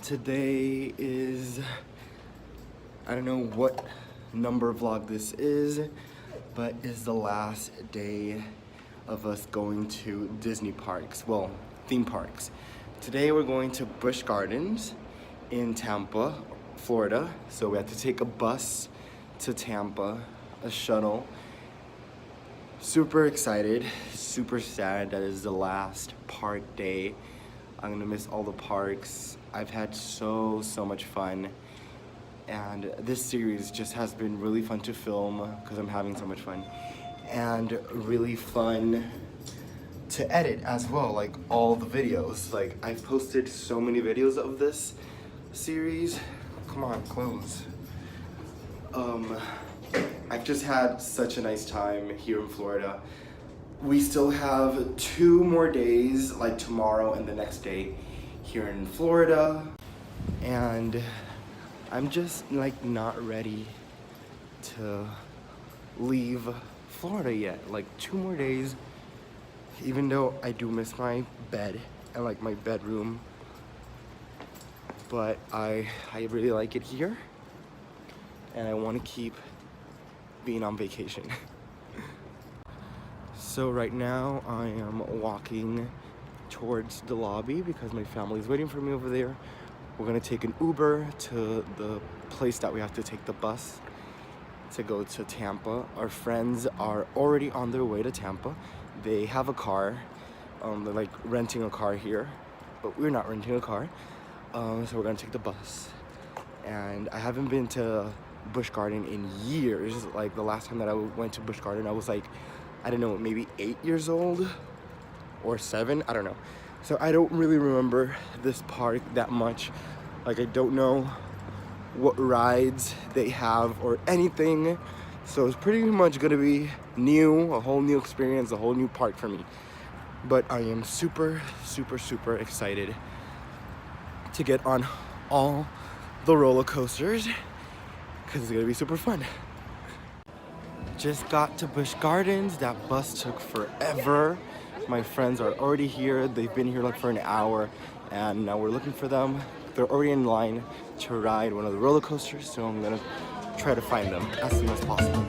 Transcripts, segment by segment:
Today is, I don't know what number vlog this is, but it's the last day of us going to Disney parks, well, theme parks. Today we're going to Busch Gardens in Tampa, Florida. So we have to take a bus to Tampa, a shuttle. Super excited, super sad that is the last park day. I'm gonna miss all the parks. I've had so much fun, and this series just has been really fun to film because I'm having so much fun, and really fun to edit as well, like all the videos. Like, I've posted so many videos of this series. Come on, close. I've just had such a nice time here in Florida. We still have 2 more days, like tomorrow and the next day here in Florida. And I'm just like not ready to leave Florida yet. Like 2 more days, even though I do miss my bed and like my bedroom. But I really like it here, and I want to keep being on vacation. So right now I am walking towards the lobby because my family is waiting for me over there. We're gonna take an Uber to the place that we have to take the bus to go to Tampa. Our friends are already on their way to Tampa. They have a car. They're like renting a car here, but we're not renting a car. So we're gonna take the bus. And I haven't been to Busch Garden in years. Like the last time that I went to Busch Garden, I was like, I don't know, maybe 8 years old or 7, I don't know. So I don't really remember this park that much. Like, I don't know what rides they have or anything. So it's pretty much gonna be new, a whole new experience, a whole new park for me. But I am super excited to get on all the roller coasters because it's gonna be super fun. Just got to Busch Gardens. That bus took forever. My friends are already here. They've been here like for an hour, and now we're looking for them. They're already in line to ride one of the roller coasters, so I'm gonna try to find them as soon as possible.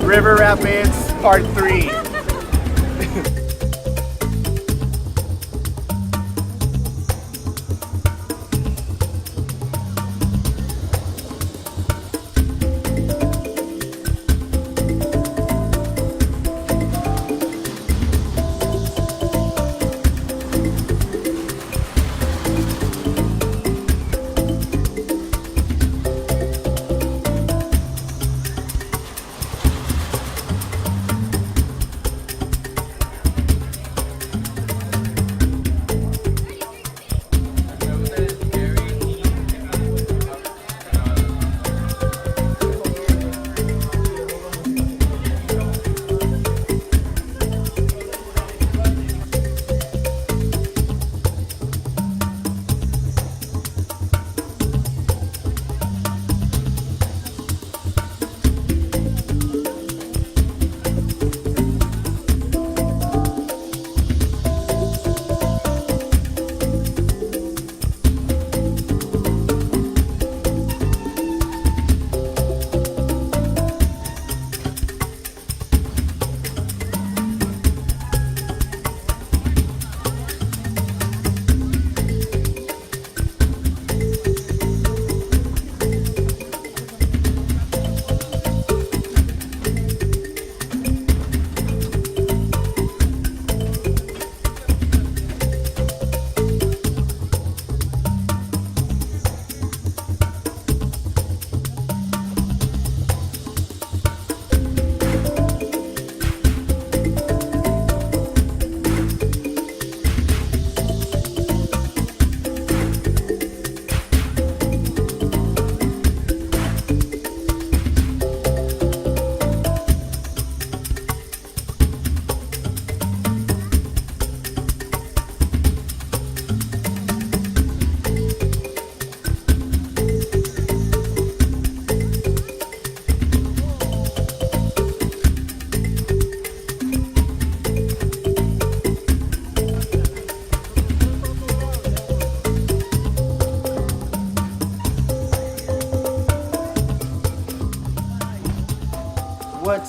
River Rapids, part 3.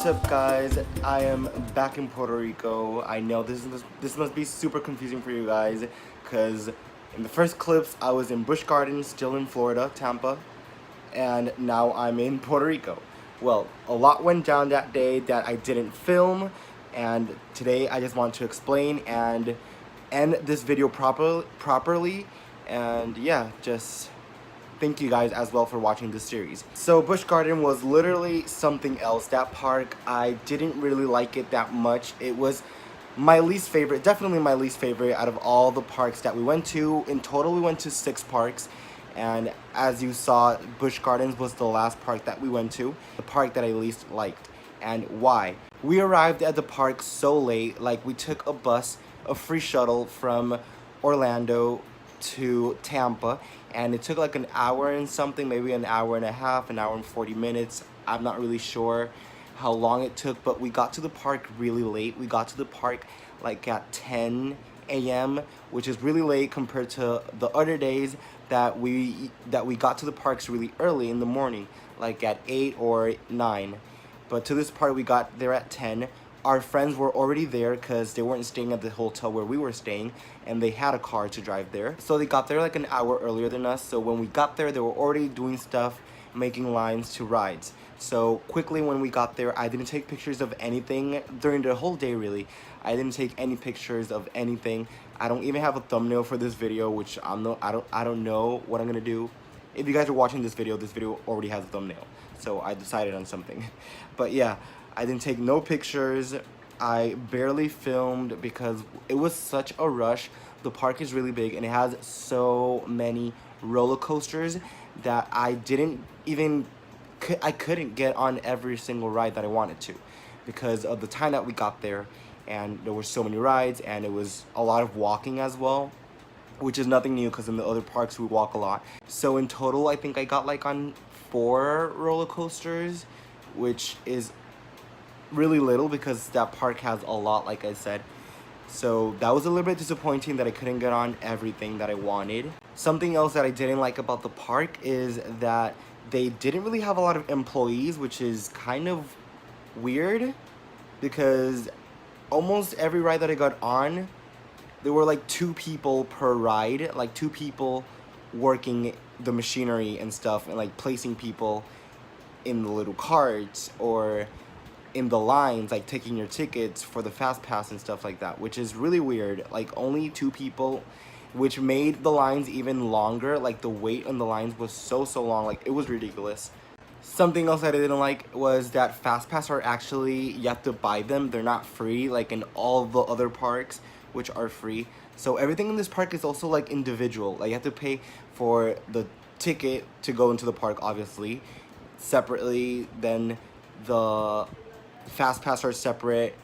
What's up, guys? I am back in Puerto Rico. I know this must be super confusing for you guys, because in the first clips I was in Busch Gardens, still in Florida, Tampa, and now I'm in Puerto Rico. Well, a lot went down that day that I didn't film, and today I just want to explain and end this video properly, and yeah, just thank you guys as well for watching this series. So Busch Garden was literally something else. That park, I didn't really like it that much. It was my least favorite, definitely my least favorite out of all the parks that we went to. In total, we went to 6 parks. And as you saw, Busch Gardens was the last park that we went to, the park that I least liked. And why? We arrived at the park so late, like we took a bus, a free shuttle from Orlando to Tampa, and it took like an hour and something, maybe an hour and a half, an hour and 40 minutes. I'm not really sure how long it took, but we got to the park really late. We got to the park like at 10 a.m., which is really late compared to the other days that we got to the parks really early in the morning, like at 8 or 9. But to this park, we got there at 10. Our friends were already there because they weren't staying at the hotel where we were staying, and they had a car to drive there. So they got there like an hour earlier than us. So when we got there, they were already doing stuff, making lines to rides. So quickly when we got there, I didn't take pictures of anything during the whole day, really. I didn't take any pictures of anything. I don't even have a thumbnail for this video, which I don't know what I'm gonna do. If you guys are watching this video already has a thumbnail. So I decided on something. But yeah, I didn't take no pictures. I barely filmed because it was such a rush. The park is really big and it has so many roller coasters that I couldn't get on every single ride that I wanted to because of the time that we got there, and there were so many rides and it was a lot of walking as well, which is nothing new because in the other parks we walk a lot. So in total, I think I got like on 4 roller coasters, which is really little because that park has a lot, like I said. So that was a little bit disappointing that I couldn't get on everything that I wanted. Something else that I didn't like about the park is that they didn't really have a lot of employees, which is kind of weird because almost every ride that I got on, there were like 2 people per ride, like 2 people working the machinery and stuff and like placing people in the little carts or in the lines, like taking your tickets for the fast pass and stuff like that, which is really weird. Like only 2 people, which made the lines even longer. Like the wait on the lines was so long, like it was ridiculous. Something else that I didn't like was that fast pass are actually, you have to buy them. They're not free like in all the other parks, which are free. So everything in this park is also like individual. Like you have to pay for the ticket to go into the park, obviously, separately. Then the fast pass are separate,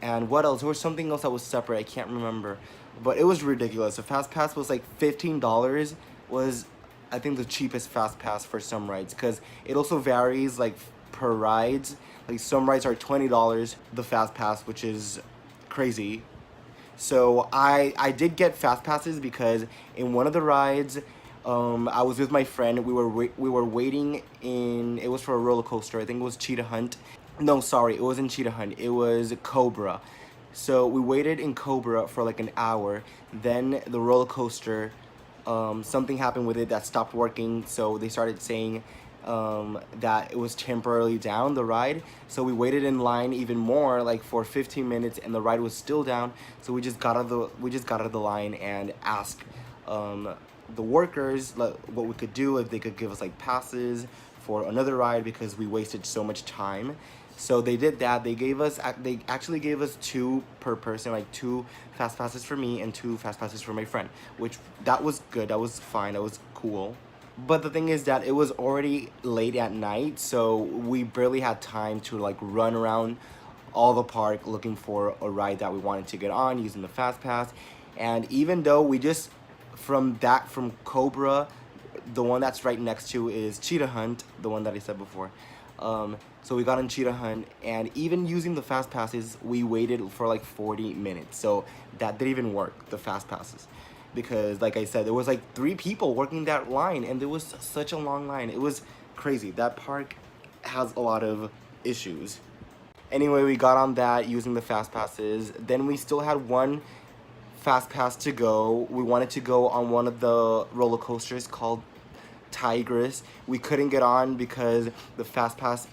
and what else? There was something else that was separate. I can't remember, but it was ridiculous. The fast pass was like $15. Was I think the cheapest fast pass for some rides, because it also varies like per rides. Like some rides are $20 the fast pass, which is crazy. So I did get fast passes because in one of the rides, I was with my friend. We were waiting in, it was for a roller coaster. I think it was Cheetah Hunt. No, sorry, it wasn't Cheetah Hunt. It was Cobra. So we waited in Cobra for like an hour. Then the roller coaster, something happened with it that stopped working. So they started saying that it was temporarily down, the ride. So we waited in line even more, like for 15 minutes, and the ride was still down. So we just got out of the line and asked the workers like what we could do, if they could give us like passes for another ride because we wasted so much time. So they did that. They actually gave us 2 per person, like 2 fast passes for me and 2 fast passes for my friend, which that was good. That was fine. That was cool. But the thing is that it was already late at night, so we barely had time to like run around all the park looking for a ride that we wanted to get on using the fast pass. And even though we just from Cobra, the one that's right next to is Cheetah Hunt, the one that I said before. So we got on Cheetah Hunt, and even using the fast passes, we waited for like 40 minutes. So that didn't even work, the fast passes. Because like I said, there was like 3 people working that line, and there was such a long line. It was crazy. That park has a lot of issues. Anyway, we got on that using the fast passes. Then we still had one fast pass to go. We wanted to go on one of the roller coasters called Tigress. We couldn't get on because the fast pass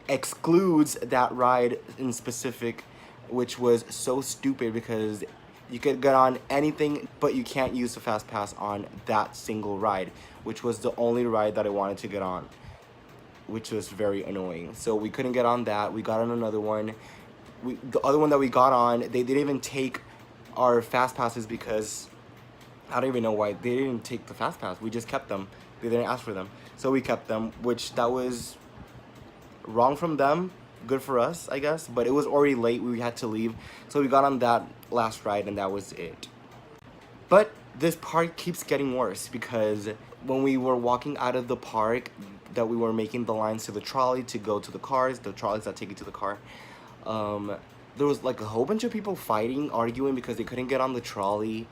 excludes that ride in specific, which was so stupid because you could get on anything, but you can't use the fast pass on that single ride, which was the only ride that I wanted to get on, which was very annoying. So we couldn't get on that. We got on another one. The other one that we got on, they didn't even take our fast passes because I don't even know why they didn't take the fast pass. We just kept them. They didn't ask for them, so we kept them, which that was wrong from them. Good for us, I guess, but it was already late. We had to leave, so we got on that last ride, and that was it. But this park keeps getting worse because when we were walking out of the park, that we were making the lines to the trolley to go to the cars, the trolleys that take you to the car, there was like a whole bunch of people fighting, arguing because they couldn't get on the trolley.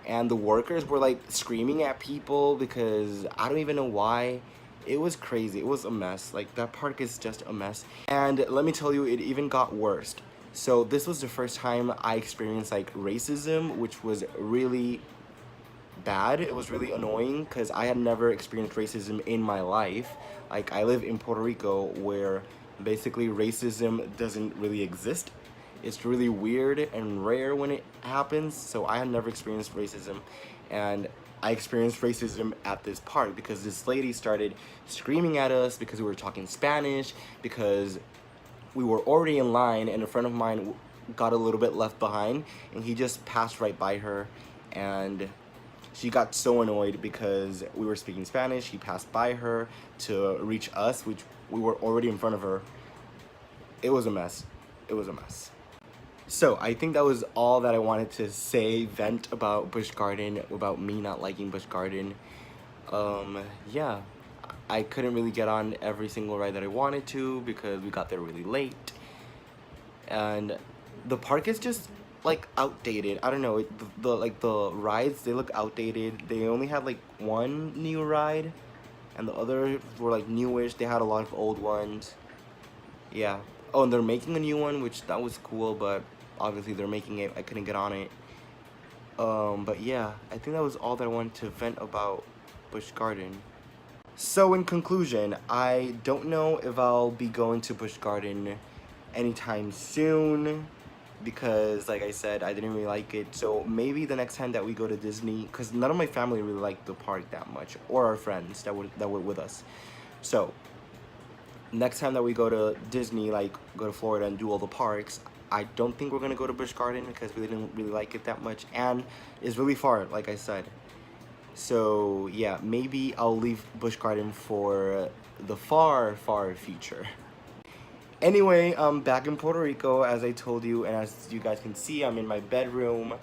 And the workers were like screaming at people because I don't even know why. It was crazy. It was a mess. Like, that park is just a mess. And let me tell you, it even got worse. So this was the first time I experienced like racism, which was really bad. It was really annoying because I had never experienced racism in my life. Like, I live in Puerto Rico where basically racism doesn't really exist. It's really weird and rare when it happens, so I had never experienced racism, and I experienced racism at this park because this lady started screaming at us because we were talking Spanish, because we were already in line and a friend of mine got a little bit left behind, and he just passed right by her, and she got so annoyed because we were speaking Spanish. He passed by her to reach us, which we were already in front of her. It was a mess. It was a mess. So I think that was all that I wanted to say, vent about Busch Garden, about me not liking Busch Garden. Yeah, I couldn't really get on every single ride that I wanted to because we got there really late. And the park is just like outdated. I don't know, the rides, they look outdated. They only had like one new ride and the others were like newish. They had a lot of old ones. Yeah. Oh, and they're making a new one, which that was cool, but obviously they're making it. I couldn't get on it. But yeah, I think that was all that I wanted to vent about Busch Garden. So in conclusion, I don't know if I'll be going to Busch Garden anytime soon because, like I said, I didn't really like it. So maybe the next time that we go to Disney, because none of my family really liked the park that much, or our friends that were with us. So next time that we go to Disney, like go to Florida and do all the parks, I don't think we're gonna go to Busch Garden because we didn't really like it that much, and it's really far, like I said. So yeah, maybe I'll leave Busch Garden for the far, far future. Anyway, I'm back in Puerto Rico, as I told you, and as you guys can see, I'm in my bedroom.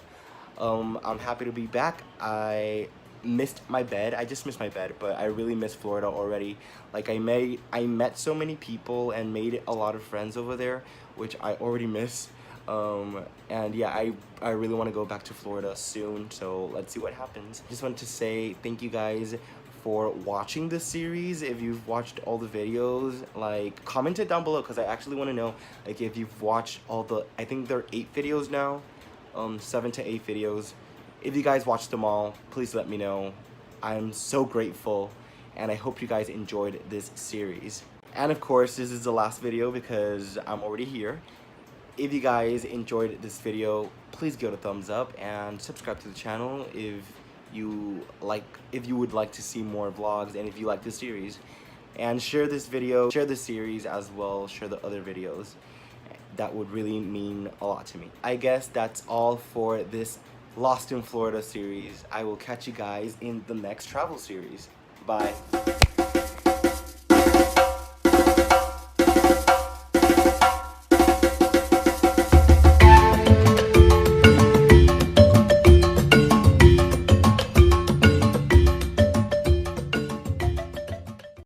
I'm happy to be back. I missed my bed. I just missed my bed, but I really miss Florida already. Like, I met so many people and made a lot of friends over there, which I already miss. And yeah, I really want to go back to Florida soon, so let's see what happens. Just wanted to say thank you guys for watching this series. If you've watched all the videos, like, comment it down below because I actually want to know, like, if you've watched all the, I think there are 8 videos now, 7 to 8 videos. If you guys watched them all, please let me know. I'm so grateful, and I hope you guys enjoyed this series. And of course, this is the last video because I'm already here. If you guys enjoyed this video, please give it a thumbs up and subscribe to the channel if you would like to see more vlogs and if you like this series. And share this video, share this series as well, share the other videos. That would really mean a lot to me. I guess that's all for this Lost in Florida series. I will catch you guys in the next travel series. Bye.